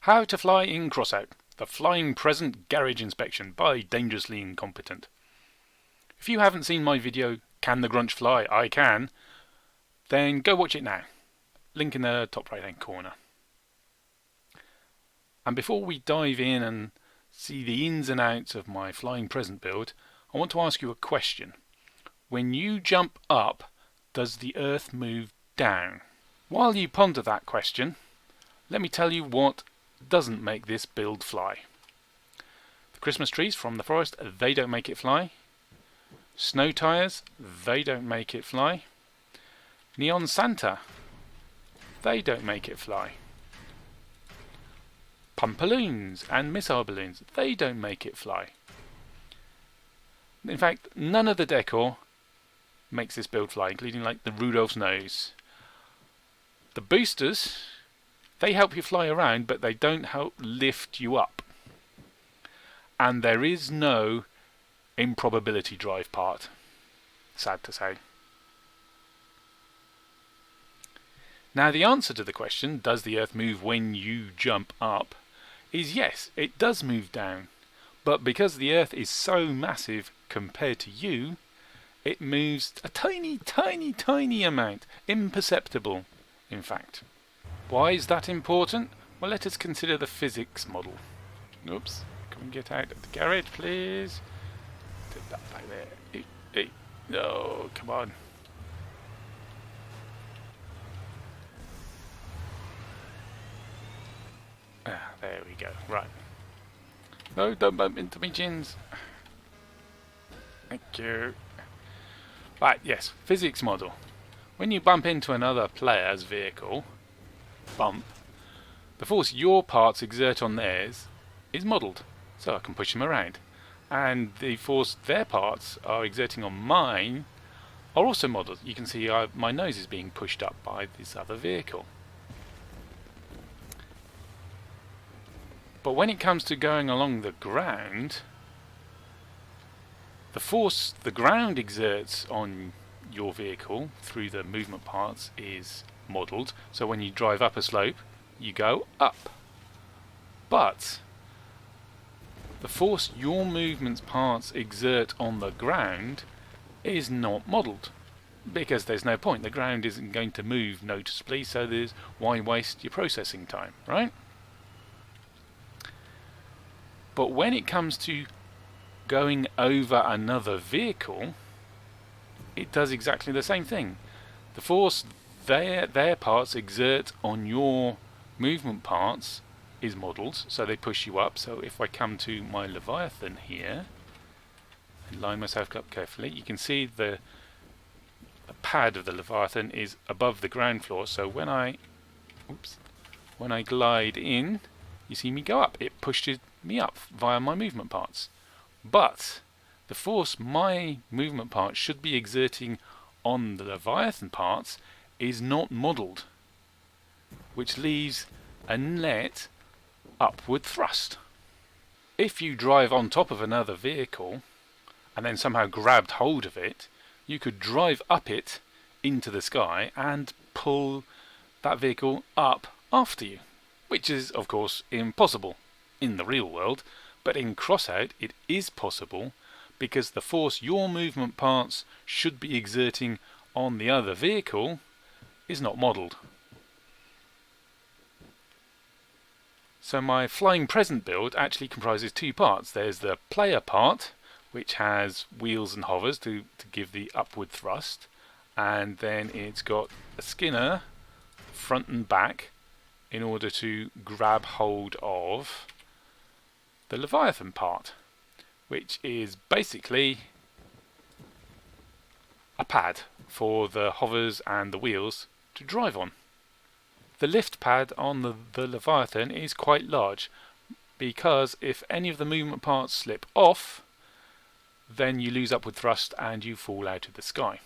How to Fly in Crossout, the Flying Present Garage Inspection by Dangerously Incompetent. If you haven't seen my video, Can the Gronch Fly? I Can, then go watch it now. Link in the top right hand corner. And before we dive in and see the ins and outs of my Flying Present build, I want to ask you a question. When you jump up, does the Earth move down? While you ponder that question, let me tell you what doesn't make this build fly. The Christmas trees from the forest, they don't make it fly. Snow tires, they don't make it fly. Neon Santa, they don't make it fly. Pumpaloons and missile balloons, they don't make it fly. In fact, none of the decor makes this build fly, including like the Rudolph's nose. The boosters, they help you fly around, but they don't help lift you up. And there is no improbability drive part, sad to say. Now the answer to the question, does the Earth move when you jump up, is yes, it does move down. But because the Earth is so massive compared to you, it moves a tiny, tiny, tiny amount, imperceptible, in fact. Why is that important? Well, let us consider the physics model. Oops, can we get out of the garage, please? Put that back there. Hey. Oh, come on. Ah, there we go. Right. No, don't bump into me, Jins. Thank you. Right, yes, physics model. When you bump into another player's vehicle, the force your parts exert on theirs is modelled, so I can push them around. And the force their parts are exerting on mine are also modelled. You can see my nose is being pushed up by this other vehicle. But when it comes to going along the ground, the force the ground exerts on your vehicle through the movement parts is modelled. So when you drive up a slope, you go up. But the force your movement's parts exert on the ground is not modelled, because there's no point. The ground isn't going to move noticeably, so why waste your processing time, right? But when it comes to going over another vehicle, it does exactly the same thing. The force their parts exert on your movement parts is modelled, so they push you up. So if I come to my Leviathan here and line myself up carefully, you can see the pad of the Leviathan is above the ground floor. So when I glide in, you see me go up. It pushes me up via my movement parts. But the force my movement parts should be exerting on the Leviathan parts is not modelled, which leaves a net upward thrust. If you drive on top of another vehicle and then somehow grabbed hold of it, you could drive up it into the sky and pull that vehicle up after you, which is of course impossible in the real world, but in Crossout it is possible, because the force your movement parts should be exerting on the other vehicle is not modelled. So my Flying Present build actually comprises two parts. There's the player part, which has wheels and hovers to give the upward thrust, and then it's got a skinner front and back in order to grab hold of the Leviathan part, which is basically a pad for the hovers and the wheels to drive on. The lift pad on the Leviathan is quite large, because if any of the movement parts slip off, then you lose upward thrust and you fall out of the sky.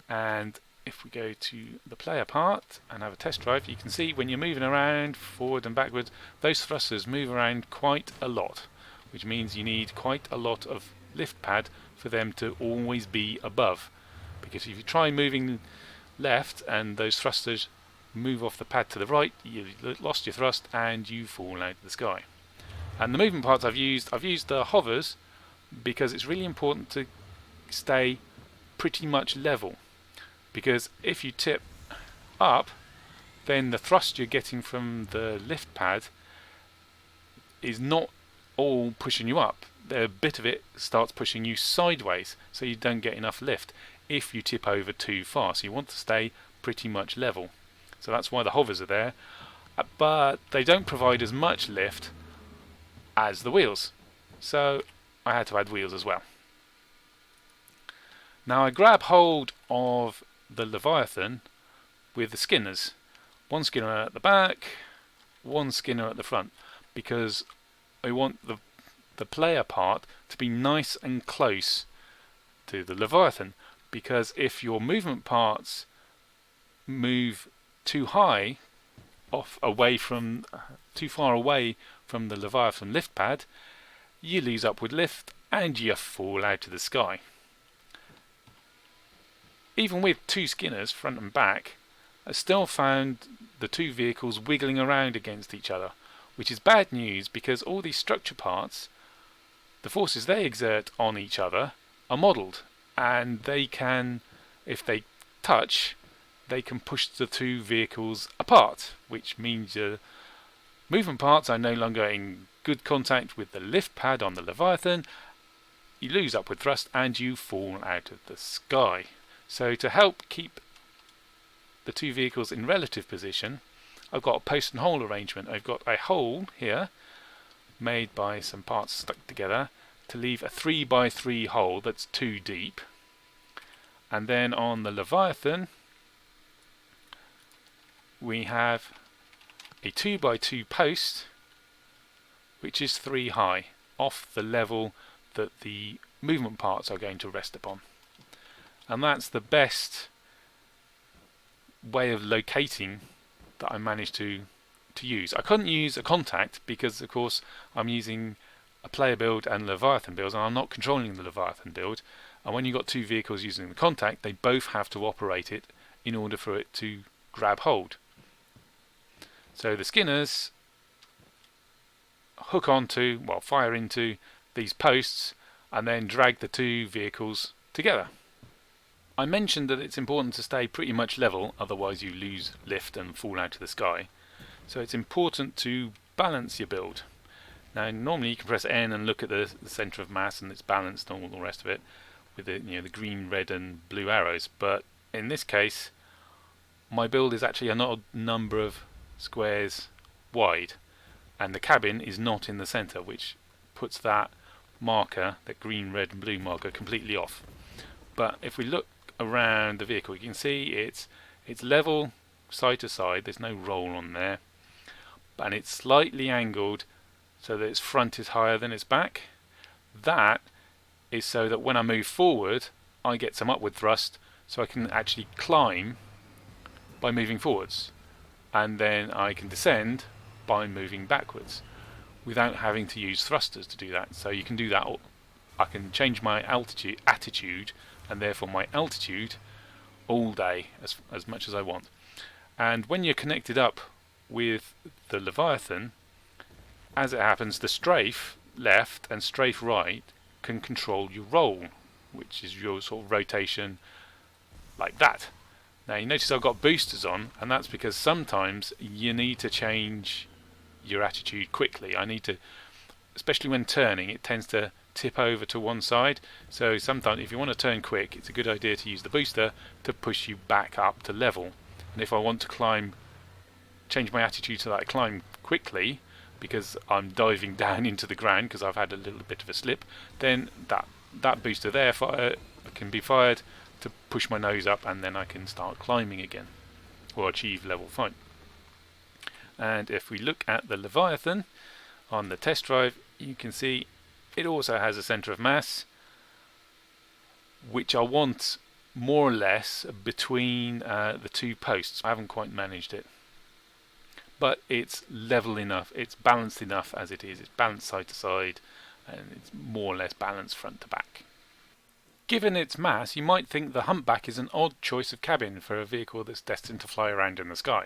And if we go to the player part and have a test drive, you can see when you're moving around forward and backwards, those thrusters move around quite a lot, which means you need quite a lot of lift pad for them to always be above. Because if you try moving left and those thrusters move off the pad to the right, you lost your thrust and you fall out of the sky. And the movement parts I've used the hovers because it's really important to stay pretty much level, because if you tip up, then the thrust you're getting from the lift pad is not all pushing you up. A bit of it starts pushing you sideways, so you don't get enough lift if you tip over too far. So you want to stay pretty much level. So that's why the hovers are there, but they don't provide as much lift as the wheels. So I had to add wheels as well. Now I grab hold of the Leviathan with the skinners. One skinner at the back, one skinner at the front, because I want the player part to be nice and close to the Leviathan, because if your movement parts move too high too far away from the Leviathan lift pad, you lose upward lift and you fall out of the sky. Even with two skinners, front and back, I still found the two vehicles wiggling around against each other, which is bad news because all these structure parts, the forces they exert on each other are modelled, and they can, if they touch, they can push the two vehicles apart, which means your movement parts are no longer in good contact with the lift pad on the Leviathan, you lose upward thrust and you fall out of the sky. So to help keep the two vehicles in relative position, I've got a post and hole arrangement. I've got a hole here made by some parts stuck together to leave a 3x3 hole that's 2 deep, and then on the Leviathan we have a 2x2 post which is 3 high, off the level that the movement parts are going to rest upon. And that's the best way of locating that I managed to use. I couldn't use a contact because of course I'm using a player build and Leviathan builds, and I'm not controlling the Leviathan build, and when you've got two vehicles using the contact, they both have to operate it in order for it to grab hold. So the skinners hook onto, well, fire into these posts and then drag the two vehicles together. I mentioned that it's important to stay pretty much level, otherwise you lose lift and fall out of the sky. So it's important to balance your build. Now normally you can press N and look at the centre of mass and it's balanced and all the rest of it with the green, red and blue arrows, but in this case my build is actually an odd number of squares wide and the cabin is not in the centre, which puts that marker, that green, red and blue marker, completely off. But if we look around the vehicle, you can see it's level side to side, there's no roll on there, and it's slightly angled so that its front is higher than its back. That is so that when I move forward I get some upward thrust, so I can actually climb by moving forwards, and then I can descend by moving backwards without having to use thrusters to do that. So you can do that. I can change my attitude and therefore my altitude all day as much as I want. And when you're connected up with the Leviathan, as it happens, the strafe left and strafe right can control your roll, which is your sort of rotation like that. Now you notice I've got boosters on, and that's because sometimes you need to change your attitude quickly. I need to, especially when turning, it tends to tip over to one side, so sometimes if you want to turn quick, it's a good idea to use the booster to push you back up to level. And if I want to climb, change my attitude to that climb quickly because I'm diving down into the ground because I've had a little bit of a slip, then that booster there can be fired to push my nose up, and then I can start climbing again or achieve level 5. And if we look at the Leviathan on the test drive, you can see it also has a centre of mass, which I want more or less between the two posts. I haven't quite managed it, but it's level enough, it's balanced enough as it is. It's balanced side to side and it's more or less balanced front to back. Given its mass, you might think the humpback is an odd choice of cabin for a vehicle that's destined to fly around in the sky.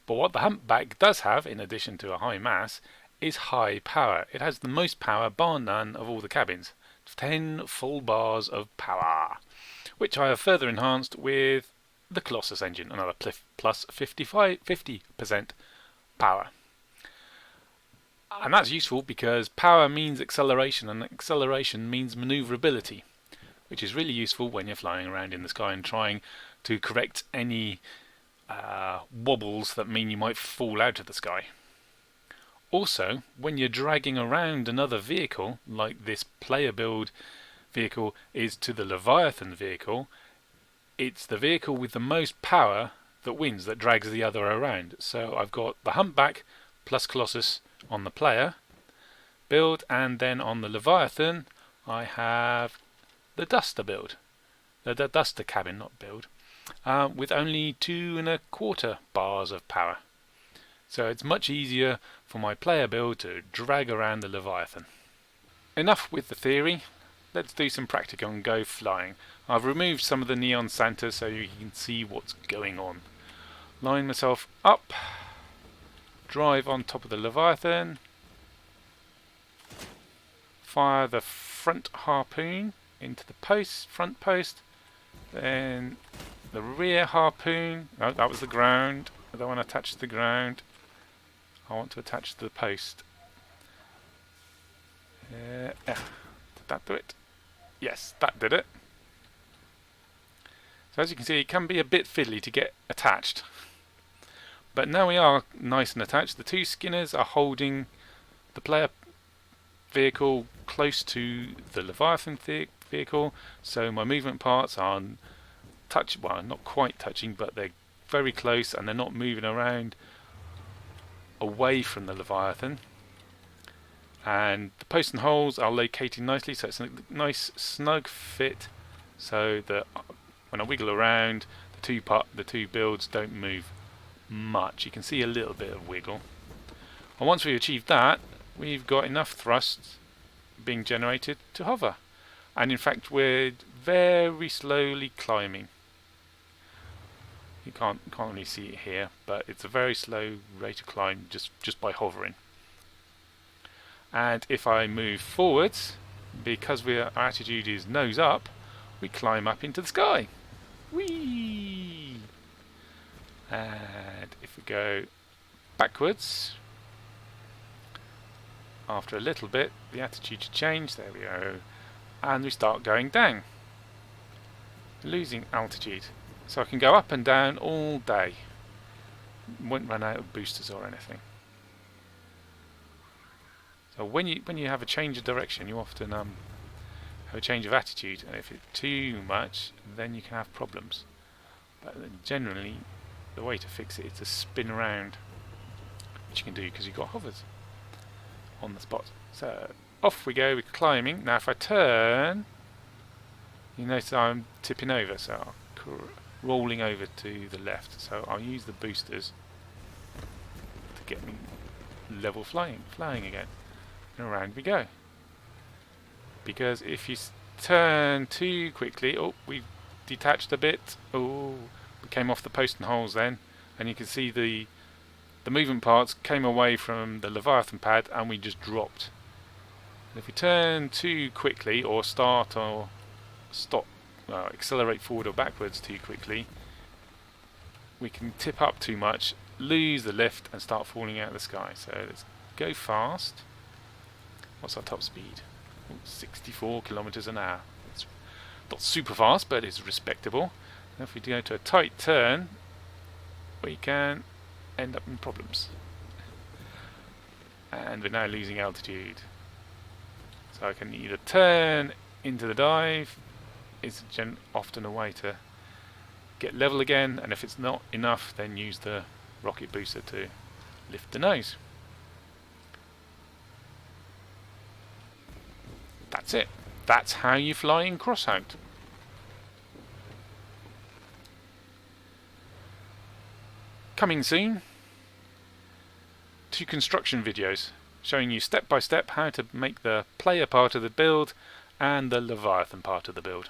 But what the humpback does have, in addition to a high mass, is high power. It has the most power, bar none, of all the cabins. 10 full bars of power, which I have further enhanced with the Colossus engine, another plus 50% power. And that's useful because power means acceleration, and acceleration means maneuverability, which is really useful when you're flying around in the sky and trying to correct any wobbles that mean you might fall out of the sky. Also, when you're dragging around another vehicle, like this player build vehicle is to the Leviathan vehicle, it's the vehicle with the most power that wins, that drags the other around. So I've got the humpback plus Colossus on the player build, and then on the Leviathan I have the Duster build, the Duster cabin, not build, with only 2¼ bars of power. So it's much easier for my player build to drag around the Leviathan. Enough with the theory, let's do some practical and go flying. I've removed some of the neon Santas so you can see what's going on. Line myself up, drive on top of the Leviathan, fire the front harpoon into the front post, then the rear harpoon. Oh, that was the ground. I don't want to touch the ground. I want to attach to the post. Did that do it? Yes, that did it. So as you can see, it can be a bit fiddly to get attached. But now we are nice and attached. The two skinners are holding the player vehicle close to the Leviathan vehicle, so my movement parts are not quite touching, but they're very close and they're not moving around away from the Leviathan. And the posts and holes are located nicely, so it's a nice snug fit, so that when I wiggle around, the two builds don't move much. You can see a little bit of wiggle. And once we've achieved that, we've got enough thrust being generated to hover. And in fact, we're very slowly climbing. You can't really see it here, but it's a very slow rate of climb just by hovering. And if I move forwards, because our attitude is nose up, we climb up into the sky. Whee! And if we go backwards, after a little bit, the attitude should change. There we go. And we start going down, losing altitude. So I can go up and down all day. Won't run out of boosters or anything. So when you have a change of direction, you often have a change of attitude, and if it's too much, then you can have problems. But generally, the way to fix it is to spin around, which you can do because you've got hovers on the spot. So off we go, we're climbing. Now if I turn, you notice I'm tipping over, so I'm rolling over to the left. So I'll use the boosters to get me level flying again. And around we go. Because if you turn too quickly, oh, we've detached a bit. Oh, we came off the post and holes then, and you can see the movement parts came away from the Leviathan pad, and we just dropped. And if we turn too quickly, or start or stop, accelerate forward or backwards too quickly, we can tip up too much, lose the lift, and start falling out of the sky. So let's go fast. What's our top speed? 64 kilometers an hour. It's not super fast, but it's respectable. And if we go to a tight turn, we can end up in problems. And we're now losing altitude. So I can either turn into the dive, it's often a way to get level again, and if it's not enough, then use the rocket booster to lift the nose. That's it. That's how you fly in Crossout. Coming soon, 2 construction videos showing you step by step how to make the player part of the build and the Leviathan part of the build.